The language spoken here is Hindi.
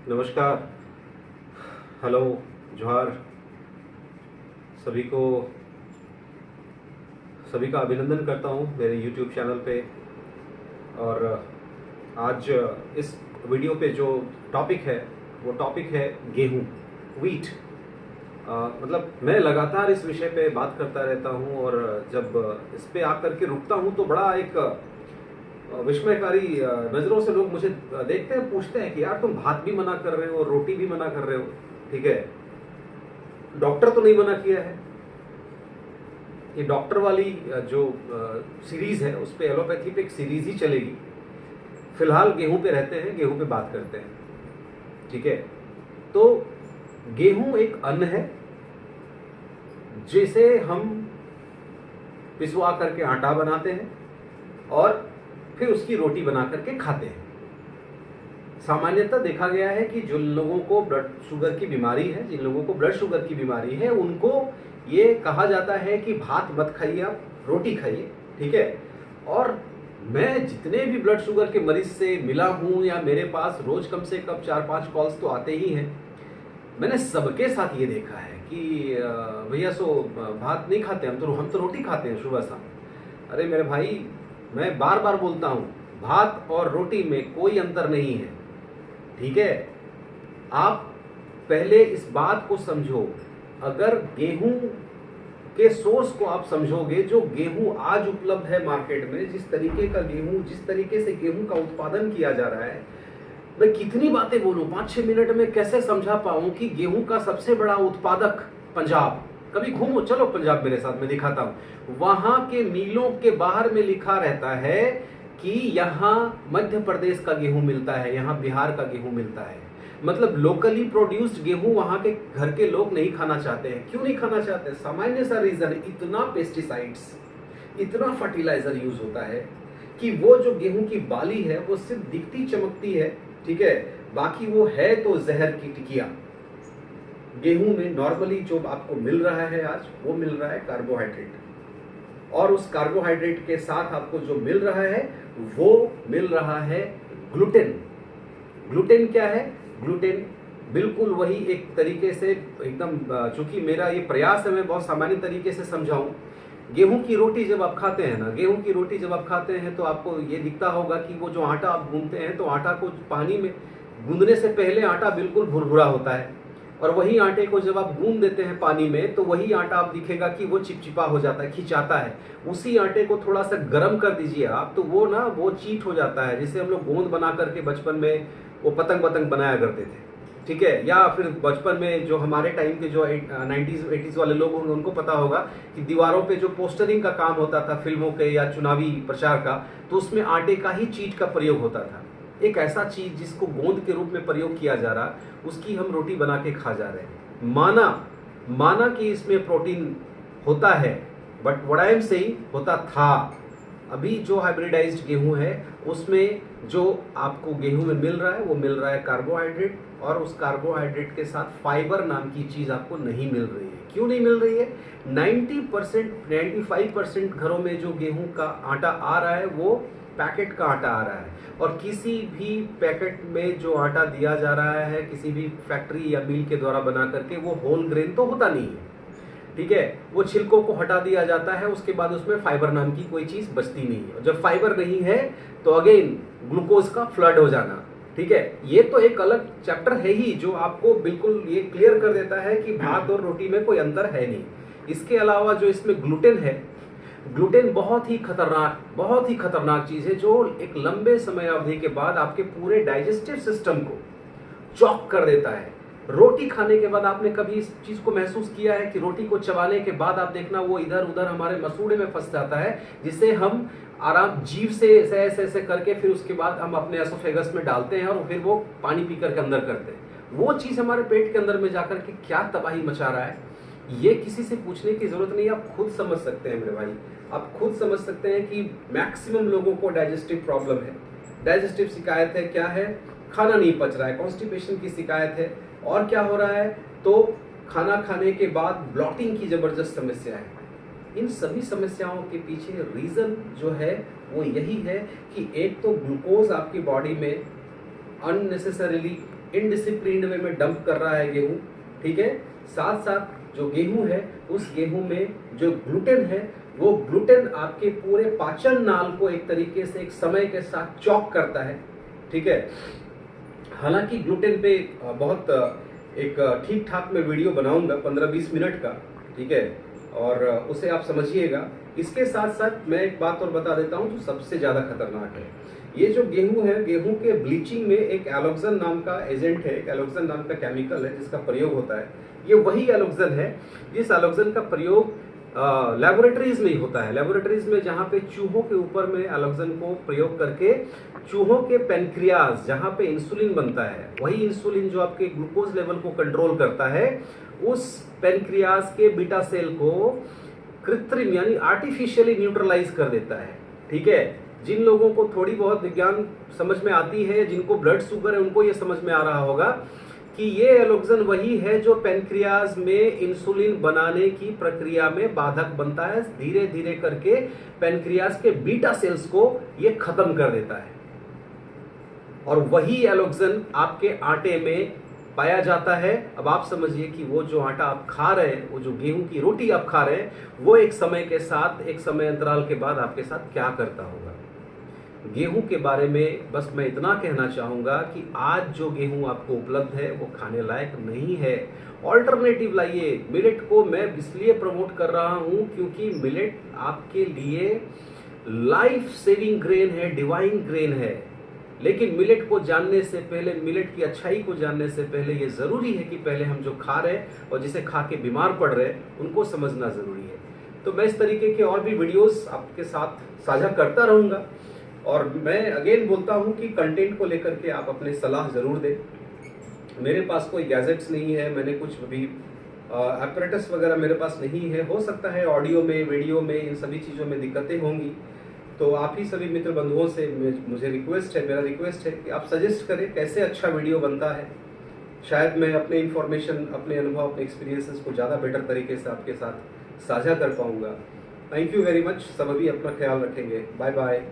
नमस्कार। हेलो। जोहार। सभी को सभी का अभिनंदन करता हूँ मेरे YouTube चैनल पे। और आज इस वीडियो पे जो टॉपिक है वो टॉपिक है गेहूँ, वीट। मतलब मैं लगातार इस विषय पे बात करता रहता हूँ और जब इस पे आकर के रुकता हूँ तो बड़ा एक विस्मयकारी नज़रों से लोग मुझे देखते हैं, पूछते हैं कि यार तुम भात भी मना कर रहे हो, रोटी भी मना कर रहे हो, ठीक है, डॉक्टर तो नहीं मना किया है। ये डॉक्टर वाली जो सीरीज है उस पे एलोपैथी पे एक सीरीज ही चलेगी। फिलहाल गेहूं पे रहते हैं, गेहूं पे बात करते हैं, ठीक है। तो गेहूं एक अन्न है जिसे हम पिसवा करके आटा बनाते हैं और फिर उसकी रोटी बना करके खाते हैं। सामान्यतः देखा गया है कि जिन लोगों को ब्लड शुगर की बीमारी है, जिन लोगों को ब्लड शुगर की बीमारी है, उनको ये कहा जाता है कि भात मत खाइए, आप रोटी खाइए, ठीक है। और मैं जितने भी ब्लड शुगर के मरीज से मिला हूं या मेरे पास रोज कम से कम 4-5 कॉल्स तो आते ही हैं, मैंने सबके साथ ये देखा है कि भैया सो भात नहीं खाते, हम तो रोटी खाते हैं सुबह शाम। अरे मेरे भाई, मैं बार बार बोलता हूँ, भात और रोटी में कोई अंतर नहीं है, ठीक है। आप पहले इस बात को समझो। अगर गेहूं के सोर्स को आप समझोगे, जो गेहूं आज उपलब्ध है मार्केट में, जिस तरीके से गेहूं का उत्पादन किया जा रहा है, मैं कितनी बातें बोलूं, 5-6 मिनट में कैसे समझा पाऊं कि गेहूं का सबसे बड़ा उत्पादक पंजाब। कभी घूमो, चलो पंजाब मेरे साथ, मैं दिखाता हूं। वहां के मिलों के बाहर में लिखा रहता है कि यहाँ मध्य प्रदेश का गेहूं मिलता है, यहाँ बिहार का गेहूं मिलता है। मतलब लोकली प्रोड्यूस्ड गेहूं वहां के घर के लोग नहीं खाना चाहते हैं। क्यों नहीं खाना चाहते? सामान्य सा रीजन, इतना पेस्टिसाइड्स, इतना फर्टिलाइजर यूज होता है कि वो जो गेहूं की बाली है वो सिर्फ दिखती चमकती है, ठीक है, बाकी वो है तो जहर की टिकिया। गेहूं में नॉर्मली जो आपको मिल रहा है आज, वो मिल रहा है कार्बोहाइड्रेट, और उस कार्बोहाइड्रेट के साथ आपको जो मिल रहा है वो मिल रहा है ग्लूटेन। ग्लूटेन क्या है? ग्लूटेन बिल्कुल वही एक तरीके से एकदम, चूंकि मेरा ये प्रयास है मैं बहुत सामान्य तरीके से समझाऊं। गेहूं की रोटी जब आप खाते हैं ना, गेहूं की रोटी जब आप खाते हैं तो आपको ये दिखता होगा कि वो जो आटा आप गूंदते हैं, तो आटा को पानी में गूंदने से पहले आटा बिल्कुल भुरभुरा होता है, और वही आटे को जब आप गूंद देते हैं पानी में तो वही आटा आप दिखेगा कि वो चिपचिपा हो जाता है, खिंचाता है। उसी आटे को थोड़ा सा गर्म कर दीजिए आप, तो वो चीट हो जाता है, जिसे हम लोग गोंद बना करके बचपन में वो पतंग पतंग बनाया करते थे, ठीक है। या फिर बचपन में जो हमारे टाइम के जो 90s 80s वाले लोग होंगे उनको पता होगा कि दीवारों पे जो पोस्टरिंग का काम होता था फिल्मों के या चुनावी प्रचार का, तो उसमें आटे का ही चीट का प्रयोग होता था। एक ऐसा चीज जिसको गोंद के रूप में प्रयोग किया जा रहा, उसकी हम रोटी बना के खा जा रहे हैं। माना कि इसमें प्रोटीन होता है, but what I am saying, होता था। अभी जो हाइब्रिडाइज्ड गेहूं है उसमें जो आपको गेहूं में मिल रहा है वो मिल रहा है कार्बोहाइड्रेट, और उस कार्बोहाइड्रेट के साथ फाइबर नाम की चीज आपको नहीं मिल रही है। क्यों नहीं मिल रही है? 95% घरों में जो गेहूं का आटा आ रहा है वो पैकेट का आटा आ रहा है, और किसी भी पैकेट में जो आटा दिया जा रहा है किसी भी फैक्ट्री या मिल के द्वारा बना करके, वो होल ग्रेन तो होता नहीं है, ठीक है। वो छिलकों को हटा दिया जाता है, उसके बाद उसमें फाइबर नाम की कोई चीज बचती नहीं है। जब फाइबर नहीं है तो अगेन ग्लूकोज का फ्लड हो जाना, ठीक है। ये तो एक अलग चैप्टर है ही जो आपको बिल्कुल ये क्लियर कर देता है कि भात और रोटी में कोई अंतर है नहीं। इसके अलावा जो इसमें ग्लूटेन है, ग्लूटेन बहुत ही खतरनाक चीज है, जो एक लंबे समय अवधि के बाद आपके पूरे डाइजेस्टिव सिस्टम को चॉक कर देता है। रोटी खाने के बाद आपने कभी इस चीज को महसूस किया है कि रोटी को चबाने के बाद आप देखना वो इधर उधर हमारे मसूड़े में फंस जाता है, जिसे हम आराम जीभ से ऐसे करके फिर उसके बाद हम अपने एसोफेगस में डालते हैं और फिर वो पानी पी करके अंदर करते हैं। वो चीज हमारे पेट के अंदर में जाकर के क्या तबाही मचा रहा है, ये किसी से पूछने की जरूरत नहीं, आप खुद समझ सकते हैं मेरे भाई। आप खुद समझ सकते हैं कि मैक्सिमम लोगों को डाइजेस्टिव प्रॉब्लम है, डाइजेस्टिव शिकायत है। क्या है? खाना नहीं पच रहा है, कॉन्स्टिपेशन की शिकायत है। और क्या हो रहा है? तो खाना खाने के बाद ब्लॉटिंग की जबरदस्त समस्या है। इन सभी समस्याओं के पीछे रीजन जो है वो यही है कि एक तो ग्लूकोज आपकी बॉडी में अननेसेसरीली इनडिसिप्लिन्ड वे में डंप कर रहा है गेहूं, ठीक है। साथ साथ जो गेहूं है उस गेहूं में जो ग्लूटेन है वो ग्लूटेन आपके पूरे पाचन नाल को एक तरीके से एक समय के साथ चॉक करता है, ठीक है। हालांकि ग्लूटेन पे बहुत एक ठीक ठाक मैं वीडियो बनाऊंगा 15-20 मिनट का, ठीक है, और उसे आप समझिएगा। इसके साथ साथ मैं एक बात और बता देता हूं जो सबसे ज्यादा खतरनाक है। ये जो गेहूं है, गेहूं के ब्लीचिंग में एक एलोक्सन नाम का एजेंट है, एक एलोक्सन नाम का केमिकल है जिसका प्रयोग होता है। ये वही एलोक्सन है जिस एलोक्सन का प्रयोग लेबोरेटरीज में ही होता है। लेबोरेटरीज में जहाँ पे चूहों के ऊपर में एलोक्सन को प्रयोग करके चूहों के पेनक्रियाज जहाँ पे इंसुलिन बनता है, वही इंसुलिन जो आपके ग्लूकोज लेवल को कंट्रोल करता है, उस पेनक्रियाज के बीटा सेल को कृत्रिम यानी आर्टिफिशियली न्यूट्रलाइज कर देता है, ठीक है। जिन लोगों को थोड़ी बहुत विज्ञान समझ में आती है, जिनको ब्लड शुगर है, उनको ये समझ में आ रहा होगा कि ये एलोक्सन वही है जो पेनक्रियाज में इंसुलिन बनाने की प्रक्रिया में बाधक बनता है। धीरे धीरे करके पेनक्रियाज के बीटा सेल्स को ये खत्म कर देता है, और वही एलोक्सन आपके आटे में पाया जाता है। अब आप समझिए कि वो जो आटा आप खा रहे हैं, वो जो गेहूं की रोटी आप खा रहे हैं, वो एक समय के साथ, एक समय अंतराल के बाद आपके साथ क्या करता होगा। गेहूं के बारे में बस मैं इतना कहना चाहूंगा कि आज जो गेहूं आपको उपलब्ध है वो खाने लायक नहीं है। ऑल्टरनेटिव लाइए। मिलेट को मैं इसलिए प्रमोट कर रहा हूं क्योंकि मिलेट आपके लिए लाइफ सेविंग ग्रेन है, डिवाइन ग्रेन है। लेकिन मिलेट को जानने से पहले, मिलेट की अच्छाई को जानने से पहले ये जरूरी है कि पहले हम जो खा रहे हैं और जिसे खा के बीमार पड़ रहे हैं उनको समझना जरूरी है। तो मैं इस तरीके के और भी वीडियोस आपके साथ साझा करता रहूंगा, और मैं अगेन बोलता हूं कि कंटेंट को लेकर के आप अपने सलाह जरूर दें। मेरे पास कोई गैजेट्स नहीं है, मैंने कुछ अभी एपरेटस वगैरह मेरे पास नहीं है। हो सकता है ऑडियो में, वीडियो में, इन सभी चीज़ों में दिक्कतें होंगी। तो आप ही सभी मित्र बंधुओं से मुझे रिक्वेस्ट है, मेरा रिक्वेस्ट है कि आप सजेस्ट करें कैसे अच्छा वीडियो बनता है। शायद मैं अपने इन्फॉर्मेशन, अपने अनुभव, अपने एक्सपीरियंसेस को ज़्यादा बेटर तरीके से आपके साथ साझा कर पाऊंगा। Thank you very much. सब अभी अपना ख्याल रखेंगे। Bye bye.